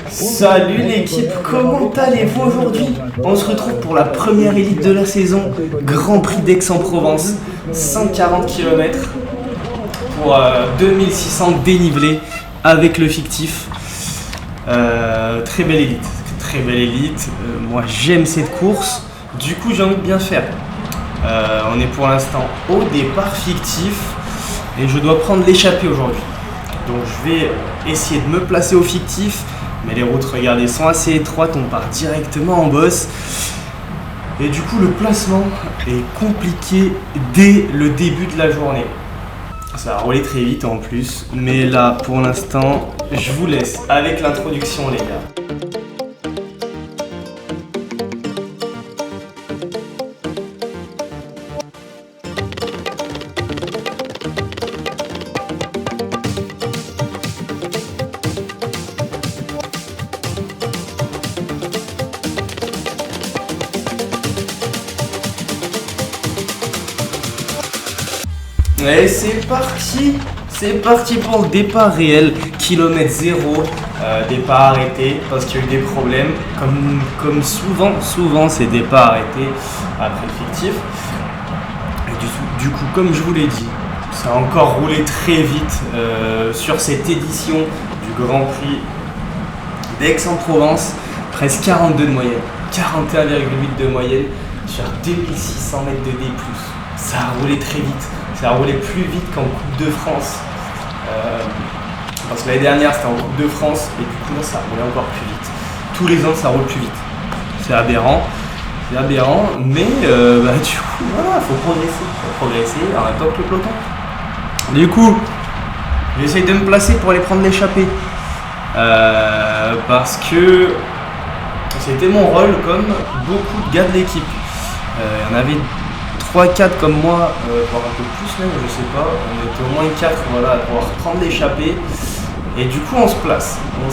Salut l'équipe, comment allez-vous aujourd'hui? On se retrouve pour la première élite de la saison, Grand Prix d'Aix-en-Provence, 140 km pour 2600 dénivelés avec le fictif. Très belle élite, très belle élite. Moi j'aime cette course, du coup j'ai envie de bien faire. On est pour l'instant au départ fictif et je dois prendre l'échappée aujourd'hui. Donc je vais essayer de me placer au fictif, mais les routes, regardez, sont assez étroites, on part directement en bosse. Et du coup le placement est compliqué dès le début de la journée. Ça va rouler très vite en plus, mais là pour l'instant, je vous laisse avec l'introduction les gars. Et c'est parti pour le départ réel, kilomètre 0, départ arrêté parce qu'il y a eu des problèmes, comme souvent ces départs arrêtés après le fictif. Et du coup, comme je vous l'ai dit, ça a encore roulé très vite sur cette édition du Grand Prix d'Aix-en-Provence, presque 42 de moyenne, 41,8 de moyenne sur 2600 mètres de D+. Ça a roulé très vite. Ça a roulé plus vite qu'en Coupe de France. Parce que l'année dernière c'était en Coupe de France et du coup là ça a roulé encore plus vite. Tous les ans ça roule plus vite. C'est aberrant, mais du coup voilà, faut progresser en même temps que le peloton. Du coup, j'essaye de me placer pour aller prendre l'échappée. Parce que c'était mon rôle comme beaucoup de gars de l'équipe. Il y en avait 3-4 comme moi, voire un peu plus même, je sais pas, on était au moins 4 voilà, à pouvoir prendre l'échappée et du coup on se place, on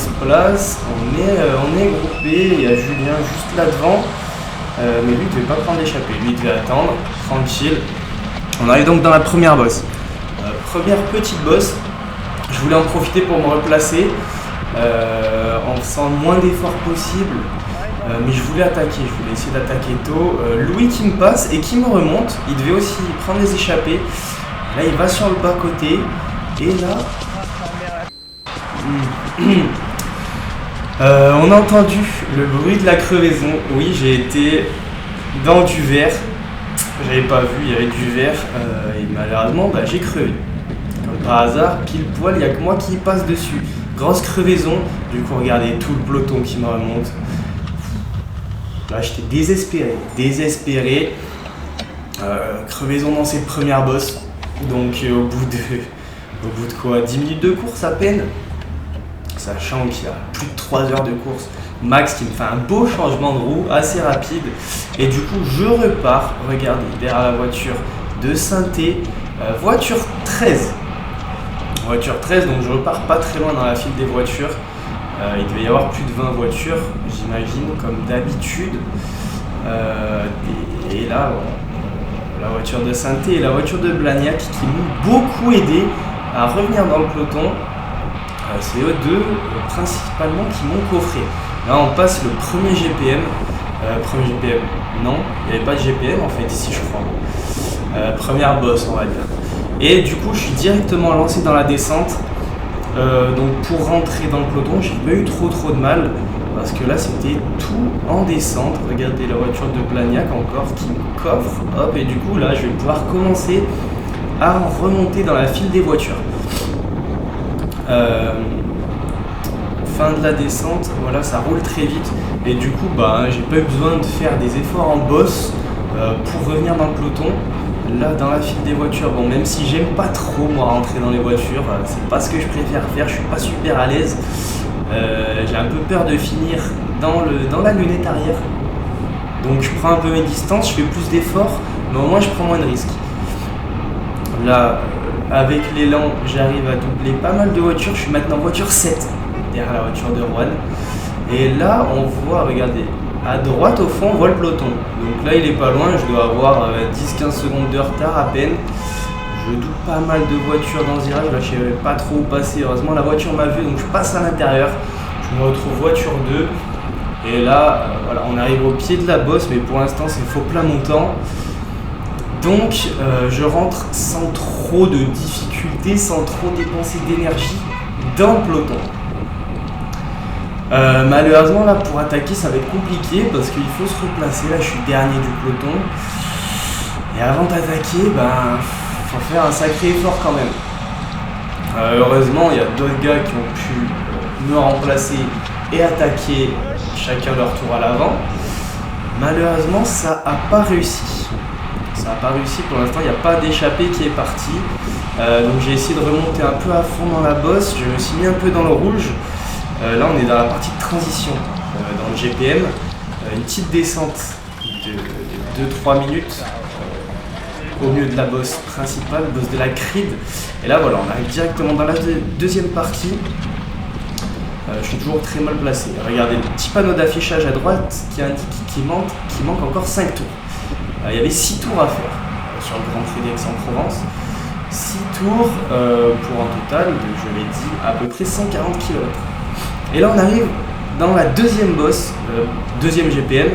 est groupé, il y a Julien juste là devant, mais lui il devait pas prendre l'échappée, lui il devait attendre, tranquille. On arrive donc dans la première bosse, première petite bosse, je voulais en profiter pour me replacer en faisant le moins d'efforts possible. Mais je voulais essayer d'attaquer tôt. Louis qui me passe et qui me remonte, il devait aussi prendre les échappées. Là il va sur le bas côté et là on a entendu le bruit de la crevaison. Oui, j'ai été dans du verre, j'avais pas vu, il y avait du verre et malheureusement j'ai crevé. Comme par hasard, pile poil, il n'y a que moi qui passe dessus. Grosse crevaison, du coup regardez tout le peloton qui me remonte. Là j'étais désespéré, crevaison dans cette première bosse, donc au bout de quoi, 10 minutes de course à peine, sachant qu'il y a plus de 3 heures de course, Max qui me fait un beau changement de roue assez rapide, et du coup je repars, regardez, derrière la voiture de Sainté, voiture 13, donc je repars pas très loin dans la file des voitures. Il devait y avoir plus de 20 voitures, j'imagine, comme d'habitude. Et là, la voiture de Sainté et la voiture de Blagnac qui m'ont beaucoup aidé à revenir dans le peloton. C'est eux deux, principalement, qui m'ont coffré. Là, on passe le premier GPM. Non, il n'y avait pas de GPM en fait ici, je crois. Première bosse, on va dire. Et du coup, je suis directement lancé dans la descente. Donc pour rentrer dans le peloton, j'ai pas eu trop de mal parce que là c'était tout en descente. Regardez la voiture de Blagnac encore qui me coffre. Hop, et du coup là je vais pouvoir commencer à remonter dans la file des voitures. Fin de la descente, voilà, ça roule très vite et du coup j'ai pas eu besoin de faire des efforts en bosse pour revenir dans le peloton. Là dans la file des voitures, bon, même si j'aime pas trop moi rentrer dans les voitures, c'est pas ce que je préfère faire, je suis pas super à l'aise, j'ai un peu peur de finir dans la lunette arrière, donc je prends un peu mes distances, je fais plus d'efforts, mais au moins je prends moins de risques. Là avec l'élan j'arrive à doubler pas mal de voitures, je suis maintenant voiture 7 derrière la voiture de Rouen, et là on voit, regardez, à droite au fond on voit le peloton, donc là il est pas loin, je dois avoir 10-15 secondes de retard à peine. Je doute pas mal de voitures dans ce virage, là je savais pas trop où passer, heureusement la voiture m'a vu donc je passe à l'intérieur, je je me retrouve voiture 2. Et là, voilà, on arrive au pied de la bosse, mais pour l'instant c'est faux plat montant. Donc je rentre sans trop de difficultés, sans trop dépenser d'énergie dans le peloton. Malheureusement là pour attaquer ça va être compliqué parce qu'il faut se replacer. Là je suis dernier du peloton. Et avant d'attaquer, faut faire un sacré effort quand même. Heureusement il y a d'autres gars qui ont pu me remplacer et attaquer chacun leur tour à l'avant. Malheureusement ça n'a pas réussi. Ça n'a pas réussi pour l'instant, il n'y a pas d'échappée qui est partie. Donc j'ai essayé de remonter un peu à fond dans la bosse, je me suis mis un peu dans le rouge. Là on est dans la partie de transition, dans le GPM. Une petite descente de 2-3 minutes au milieu de la bosse principale, bosse de la Creed. Et là voilà, on arrive directement dans la deuxième partie. Je suis toujours très mal placé. Regardez le petit panneau d'affichage à droite qui indique qu'il manque encore 5 tours. Il y avait 6 tours à faire sur le Grand Prix d'Aix-en-Provence. 6 tours pour un total de, je l'ai dit, à peu près 140 km. Et là on arrive dans la deuxième bosse, deuxième GPM.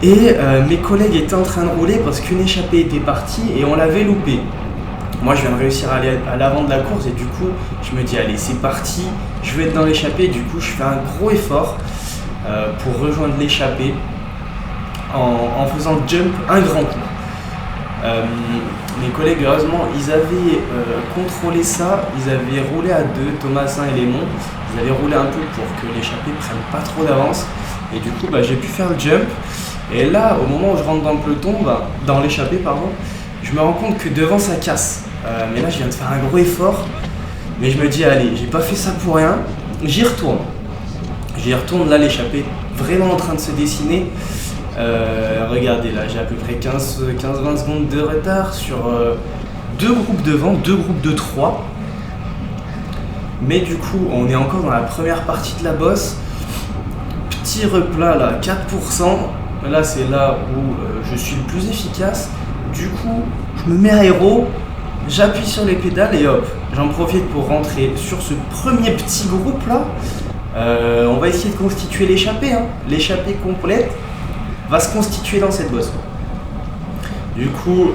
Et mes collègues étaient en train de rouler parce qu'une échappée était partie et on l'avait loupée. Moi je viens de réussir à aller à l'avant de la course et du coup je me dis allez c'est parti, je vais être dans l'échappée. Du coup je fais un gros effort pour rejoindre l'échappée en faisant le jump un grand coup. Mes collègues heureusement ils avaient contrôlé ça, ils avaient roulé à deux, Thomasin et Lémon, ils avaient roulé un peu pour que l'échappée prenne pas trop d'avance et du coup j'ai pu faire le jump. Et là au moment où je rentre dans le peloton, dans l'échappée pardon, je me rends compte que devant ça casse. Mais là je viens de faire un gros effort, mais je me dis allez, j'ai pas fait ça pour rien, j'y retourne. Là l'échappée vraiment en train de se dessiner. Regardez là, j'ai à peu près 15-20 secondes de retard sur deux groupes devant, deux groupes de 3. Mais du coup, on est encore dans la première partie de la bosse. Petit replat là, 4%. Là, c'est là où je suis le plus efficace. Du coup, je me mets aéro, j'appuie sur les pédales et hop, j'en profite pour rentrer sur ce premier petit groupe là. On va essayer de constituer l'échappée. L'échappée complète va se constituer dans cette bosse. Du coup,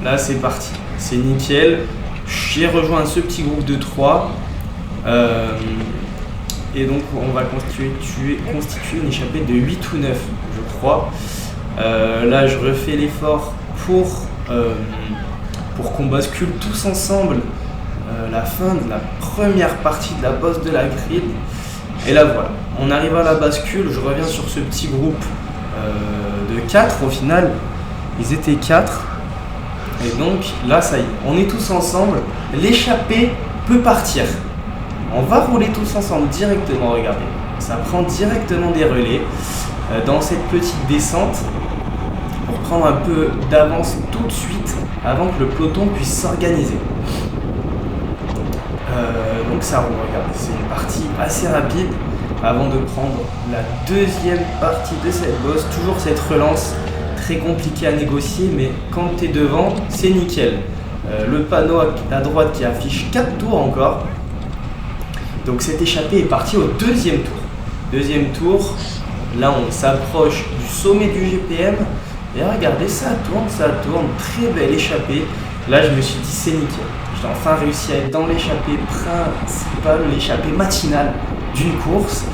là c'est parti, c'est nickel. J'ai rejoint ce petit groupe de 3 et donc on va constituer une échappée de 8 ou 9 je crois. Là je refais l'effort pour qu'on bascule tous ensemble la fin de la première partie de la bosse de la grille. Et là voilà, on arrive à la bascule, je reviens sur ce petit groupe de 4 au final, ils étaient 4 et donc là ça y est, on est tous ensemble, l'échappée peut partir, on va rouler tous ensemble directement, regardez, ça prend directement des relais dans cette petite descente pour prendre un peu d'avance tout de suite avant que le peloton puisse s'organiser. Donc ça roule, regardez, c'est une partie assez rapide avant de prendre la deuxième partie de cette bosse. Toujours cette relance très compliquée à négocier, mais quand tu es devant, c'est nickel. Le panneau à droite qui affiche 4 tours encore. Donc cette échappée est partie au deuxième tour. Deuxième tour, là on s'approche du sommet du GPM. Et regardez, ça tourne, très belle échappée. Là je me suis dit c'est nickel. J'ai enfin réussi à être dans l'échappée principale, l'échappée matinale d'une course.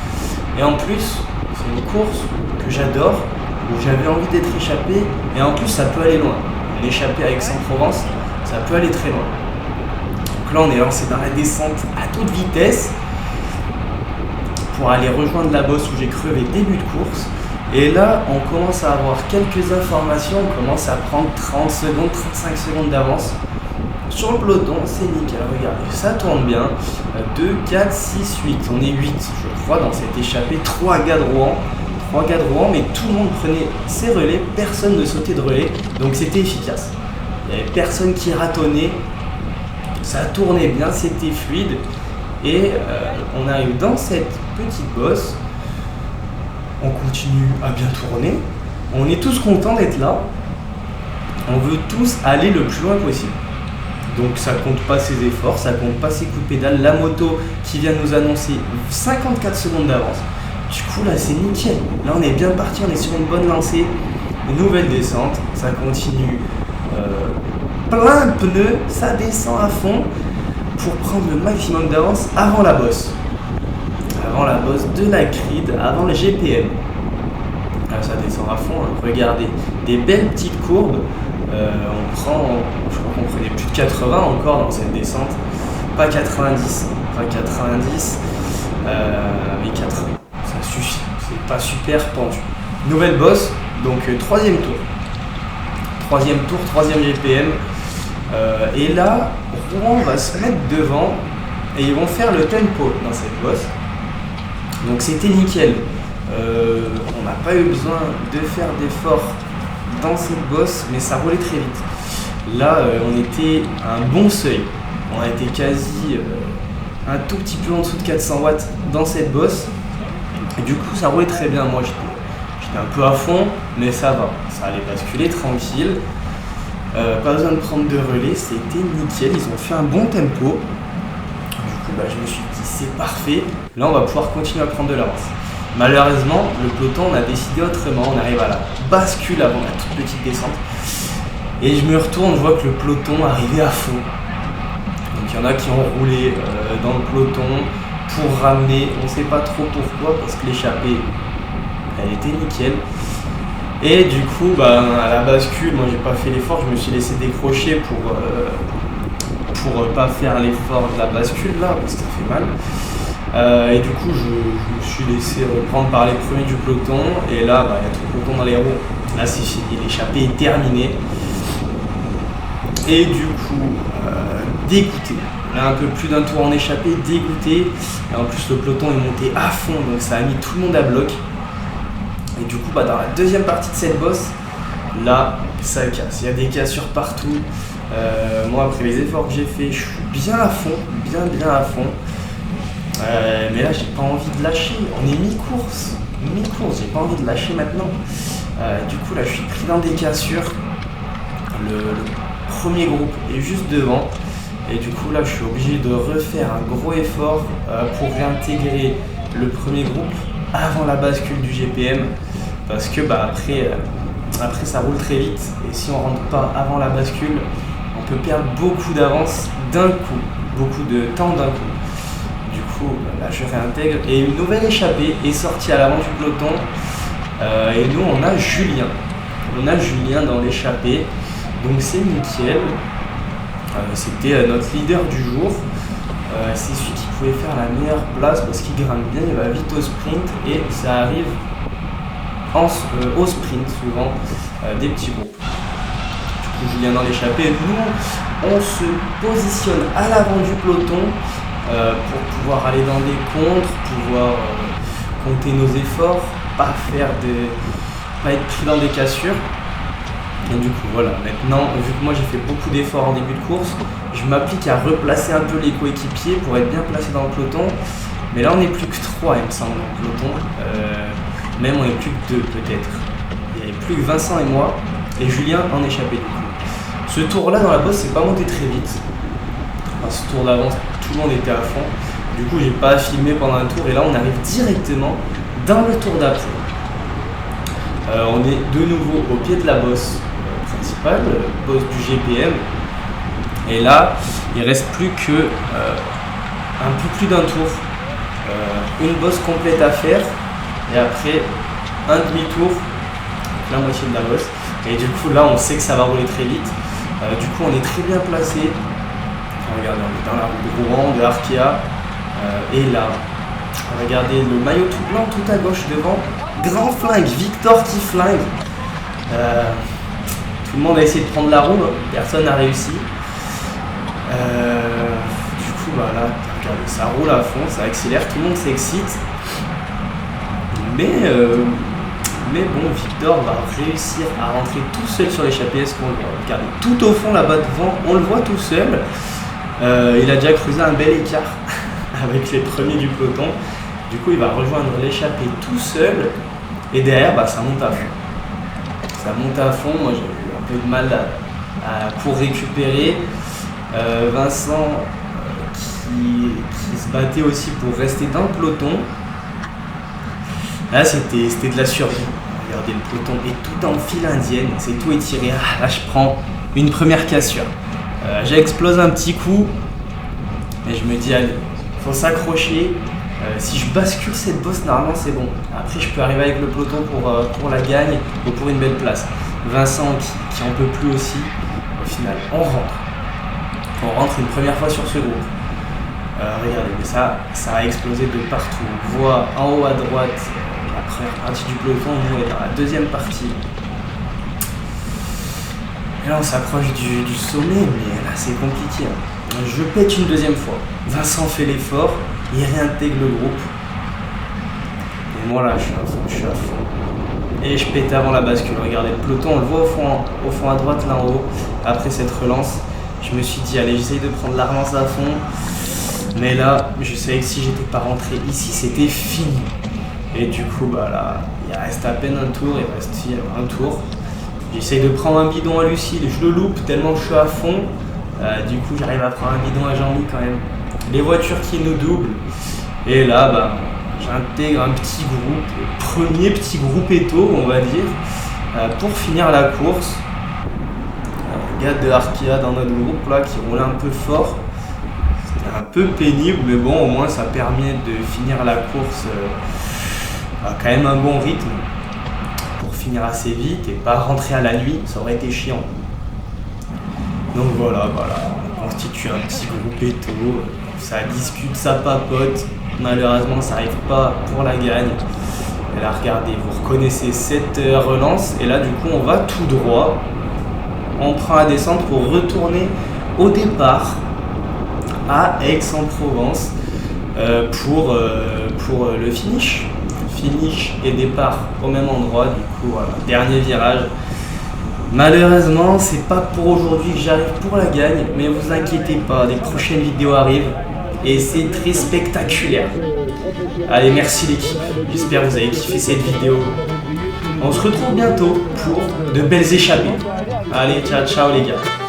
Et en plus, c'est une course que j'adore, où j'avais envie d'être échappé. Et en plus, ça peut aller loin. Une échappée à Aix-en-Provence, ça peut aller très loin. Donc là, on est lancé dans la descente à toute vitesse pour aller rejoindre la bosse où j'ai crevé début de course. Et là, on commence à avoir quelques informations, on commence à prendre 30 secondes, 35 secondes d'avance. Sur le peloton, c'est nickel, regardez, ça tourne bien. 2, 4, 6, 8, on est 8, je crois, dans cette échappée. 3 gars de Rouen, mais tout le monde prenait ses relais, personne ne sautait de relais, donc c'était efficace. Il n'y avait personne qui ratonnait, ça tournait bien, c'était fluide. Et on arrive dans cette petite bosse, on continue à bien tourner, on est tous contents d'être là, on veut tous aller le plus loin possible. Donc ça compte pas ses efforts, ça compte pas ses coups de pédale. La moto qui vient nous annoncer 54 secondes d'avance. Du coup là c'est nickel. Là on est bien parti, on est sur une bonne lancée. Une nouvelle descente, ça continue. Plein de pneus, ça descend à fond pour prendre le maximum d'avance avant la bosse. Avant la bosse de la grid, avant le GPM. Là, ça descend à fond, hein. Regardez, des belles petites courbes. Je crois qu'on prenait plus de 80 encore dans cette descente. Pas 90, mais 80. Ça suffit, c'est pas super pendu. Nouvelle bosse, donc troisième tour. Troisième GPM. Et là, Rouen va se mettre devant et ils vont faire le tempo dans cette bosse. Donc c'était nickel. On n'a pas eu besoin de faire d'efforts dans cette bosse, mais ça roulait très vite. Là, on était à un bon seuil. On a été quasi un tout petit peu en dessous de 400 watts dans cette bosse. Et du coup, ça roulait très bien. Moi, j'étais un peu à fond, mais ça va. Ça allait basculer tranquille. Pas besoin de prendre de relais, c'était nickel. Ils ont fait un bon tempo. Du coup, je me suis dit, c'est parfait. Là, on va pouvoir continuer à prendre de l'avance. Malheureusement, le peloton, on a décidé autrement. On arrive à la bascule avant la toute petite descente. Et je me retourne, je vois que le peloton arrivait à fond. Donc il y en a qui ont roulé dans le peloton pour ramener, on ne sait pas trop pourquoi, parce que l'échappée, elle était nickel. Et du coup, à la bascule, moi j'ai pas fait l'effort, je me suis laissé décrocher pour pas faire l'effort de la bascule là, parce que ça fait mal. Et du coup, je me suis laissé reprendre par les premiers du peloton. Et là, il y a tout le peloton dans les roues. Là, c'est fini, l'échappée est terminée. Et du coup, dégoûté. Là, un peu plus d'un tour en échappée, dégoûté. Et en plus, le peloton est monté à fond, donc ça a mis tout le monde à bloc. Et du coup, dans la deuxième partie de cette bosse, là, ça casse. Il y a des cassures partout. Moi, après les efforts que j'ai fait, je suis bien à fond, bien à fond. Mais là, j'ai pas envie de lâcher. On est mi-course, j'ai pas envie de lâcher maintenant. Du coup, là, je suis pris dans des cassures. Le premier groupe est juste devant. Et du coup, là, je suis obligé de refaire un gros effort pour réintégrer le premier groupe avant la bascule du GPM. Parce que après, ça roule très vite. Et si on rentre pas avant la bascule, on peut perdre beaucoup d'avance d'un coup, beaucoup de temps d'un coup. Du coup, là je réintègre et une nouvelle échappée est sortie à l'avant du peloton. Et nous, on a Julien. Dans l'échappée. Donc c'est nickel. C'était notre leader du jour. C'est celui qui pouvait faire la meilleure place parce qu'il grimpe bien, il va vite au sprint et ça arrive au sprint souvent des petits groupes. Du coup, Julien dans l'échappée. Nous, on se positionne à l'avant du peloton. Pour pouvoir aller dans des contres, pouvoir compter nos efforts, pas être pris dans des cassures. Et du coup voilà, maintenant vu que moi j'ai fait beaucoup d'efforts en début de course, je m'applique à replacer un peu les coéquipiers pour être bien placé dans le peloton. Mais là on n'est plus que 3 il me semble dans le peloton, même on n'est plus que 2 peut-être. Il n'y avait plus que Vincent et moi, et Julien en échappé du coup. Ce tour là dans la bosse c'est pas monté très vite. Ce tour d'avance, tout le monde était à fond. Du coup, j'ai pas filmé pendant un tour et là, on arrive directement dans le tour d'après. On est de nouveau au pied de la bosse principale, bosse du GPM. Et là, il reste plus que un peu plus d'un tour. Une bosse complète à faire et après un demi-tour, la moitié de la bosse. Et du coup, là, on sait que ça va rouler très vite. Du coup, on est très bien placé. Regardez, on est dans la roue de Rouen, de Arkea. Et là, regardez le maillot tout blanc tout à gauche devant. Grand flingue, Victor qui flingue. Tout le monde a essayé de prendre la roue, personne n'a réussi. Du coup, là, regardez, ça roule à fond, ça accélère, tout le monde s'excite. Mais bon, Victor va réussir à rentrer tout seul sur l'échappée. Est-ce qu'on le voit? Regardez, tout au fond là-bas devant, on le voit tout seul. Il a déjà creusé un bel écart avec les premiers du peloton. Du coup, il va rejoindre l'échappée tout seul. Et derrière, ça monte à fond. Ça monte à fond. Moi, j'ai eu un peu de mal pour récupérer. Vincent qui se battait aussi pour rester dans le peloton. Là, c'était de la survie. Regardez, le peloton est tout en file indienne, c'est tout étiré. Ah, là, je prends une première cassure. J'explose un petit coup, et je me dis, allez, faut s'accrocher. Si je bascule cette bosse, normalement, c'est bon. Après, je peux arriver avec le peloton pour la gagne ou pour une belle place. Vincent qui en peut plus aussi. Au final, on rentre une première fois sur ce groupe. Regardez, mais ça a explosé de partout. On voit en haut à droite la première partie du peloton, nous on est dans la deuxième partie. Et là on s'approche du sommet, mais là c'est compliqué. Je pète une deuxième fois. Vincent fait l'effort, il réintègre le groupe. Et moi là je suis à fond. Et je pète avant la bascule. Regardez, le peloton on le voit au fond à droite là en haut. Après cette relance, je me suis dit allez, j'essaye de prendre la relance à fond. Mais là, je savais que si j'étais pas rentré ici, c'était fini. Et du coup, bah là, il reste à peine un tour, il reste un tour. J'essaye de prendre un bidon à Lucille, je le loupe tellement je suis à fond. Du coup, j'arrive à prendre un bidon à Jean-Louis quand même. Les voitures qui nous doublent. Et là, bah, j'intègre un petit groupe, premier petit groupe éto, on va dire, pour finir la course. Un gars de Arkea dans notre groupe là qui roulait un peu fort. C'était un peu pénible, mais bon, au moins ça permet de finir la course à quand même un bon rythme pour finir assez vite et pas rentrer à la nuit, ça aurait été chiant. Donc voilà, on constitue un petit groupe éto, ça discute, ça papote. Malheureusement, ça n'arrive pas pour la gagne. Et là, regardez, vous reconnaissez cette relance. Et là, du coup, on va tout droit. On prend la descente pour retourner au départ à Aix-en-Provence pour le finish. Finish et départ au même endroit. Du coup, voilà, dernier virage. Malheureusement, c'est pas pour aujourd'hui que j'arrive pour la gagne, mais vous inquiétez pas, les prochaines vidéos arrivent et c'est très spectaculaire. Allez, merci l'équipe, j'espère que vous avez kiffé cette vidéo. On se retrouve bientôt pour de belles échappées. Allez, ciao les gars.